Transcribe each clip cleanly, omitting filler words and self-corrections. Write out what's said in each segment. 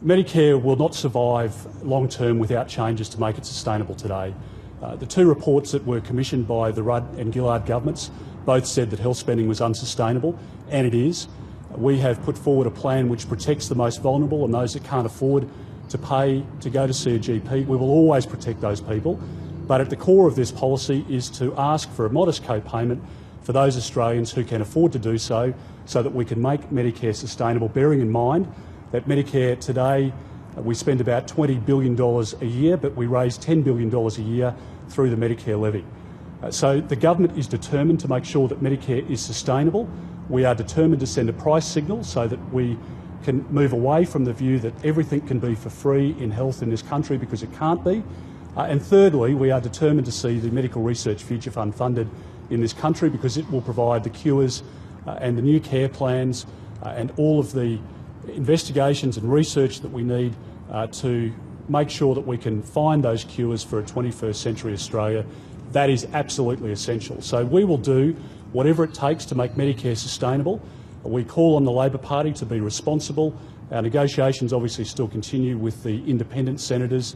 Medicare will not survive long term without changes to make it sustainable today. The two reports that were commissioned by the Rudd and Gillard governments both said that health spending was unsustainable, and it is. We have put forward a plan which protects the most vulnerable and those that can't afford to pay to go to see a GP. We will always protect those people, but at the core of this policy is to ask for a modest co-payment for those Australians who can afford to do so that we can make Medicare sustainable, bearing in mind that Medicare today, we spend about $20 billion a year, but we raise $10 billion a year through the Medicare levy. So the government is determined to make sure that Medicare is sustainable. We are determined to send a price signal so that we can move away from the view that everything can be for free in health in this country, because it can't be. And thirdly, we are determined to see the Medical Research Future Fund funded in this country, because it will provide the cures and the new care plans and all of the investigations and research that we need to make sure that we can find those cures for a 21st century Australia. That is absolutely essential. So we will do whatever it takes to make Medicare sustainable. We call on the Labor Party to be responsible. Our negotiations obviously still continue with the independent senators,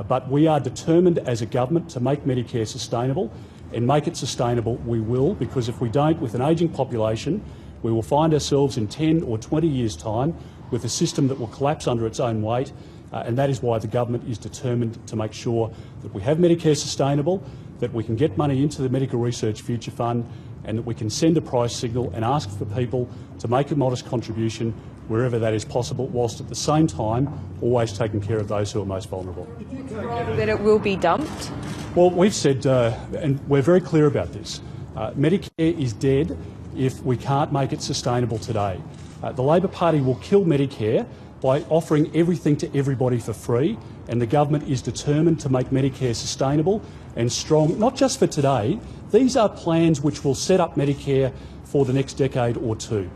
but we are determined as a government to make Medicare sustainable, and make it sustainable we will, because if we don't, with an ageing population, we will find ourselves in 10 or 20 years' time with a system that will collapse under its own weight, and that is why the government is determined to make sure that we have Medicare sustainable, that we can get money into the Medical Research Future Fund, and that we can send a price signal and ask for people to make a modest contribution wherever that is possible, whilst at the same time always taking care of those who are most vulnerable. That it will be dumped? Well, we've said, and we're very clear about this, Medicare is dead if we can't make it sustainable today. The Labor Party will kill Medicare by offering everything to everybody for free, and the government is determined to make Medicare sustainable and strong, not just for today. These are plans which will set up Medicare for the next decade or two.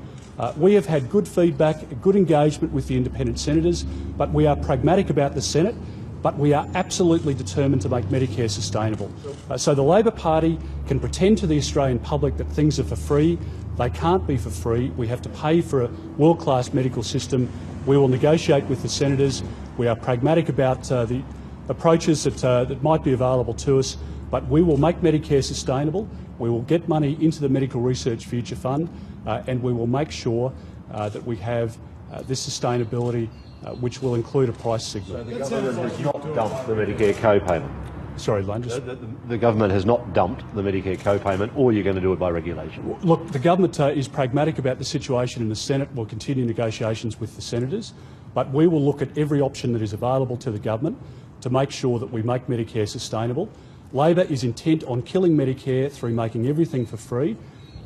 We have had good feedback, good engagement with the independent senators, but we are pragmatic about the Senate, but we are absolutely determined to make Medicare sustainable. So the Labor Party can pretend to the Australian public that things are for free. They can't be for free. We have to pay for a world-class medical system. We will negotiate with the senators. We are pragmatic about the approaches that might be available to us, but we will make Medicare sustainable. We will get money into the Medical Research Future Fund, and we will make sure that we have this sustainability, which will include a price signal. So the government has not dumped the Medicare co-payment? Sorry, Lane. The government has not dumped the Medicare co-payment, or you're going to do it by regulation? Look, the government is pragmatic about the situation in the Senate. We'll continue negotiations with the senators, but we will look at every option that is available to the government to make sure that we make Medicare sustainable. Labor is intent on killing Medicare through making everything for free,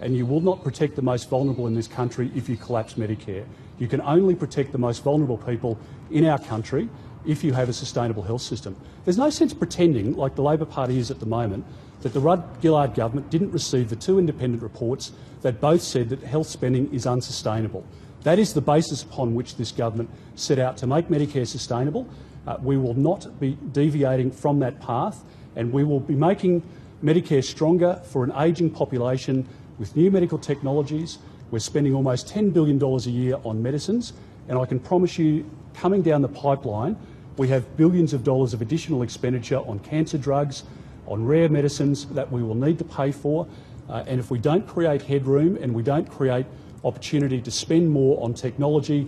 and you will not protect the most vulnerable in this country if you collapse Medicare. You can only protect the most vulnerable people in our country if you have a sustainable health system. There's no sense pretending, like the Labor Party is at the moment, that the Rudd-Gillard government didn't receive the two independent reports that both said that health spending is unsustainable. That is the basis upon which this government set out to make Medicare sustainable. We will not be deviating from that path, and we will be making Medicare stronger for an ageing population with new medical technologies. We're spending almost $10 billion a year on medicines, and I can promise you, coming down the pipeline, we have billions of dollars of additional expenditure on cancer drugs, on rare medicines that we will need to pay for, and if we don't create headroom and we don't create opportunity to spend more on technology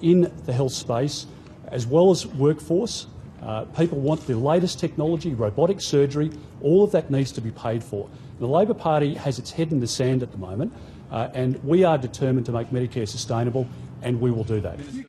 in the health space, as well as workforce, people want the latest technology, robotic surgery, all of that needs to be paid for. The Labor Party has its head in the sand at the moment, and we are determined to make Medicare sustainable, and we will do that.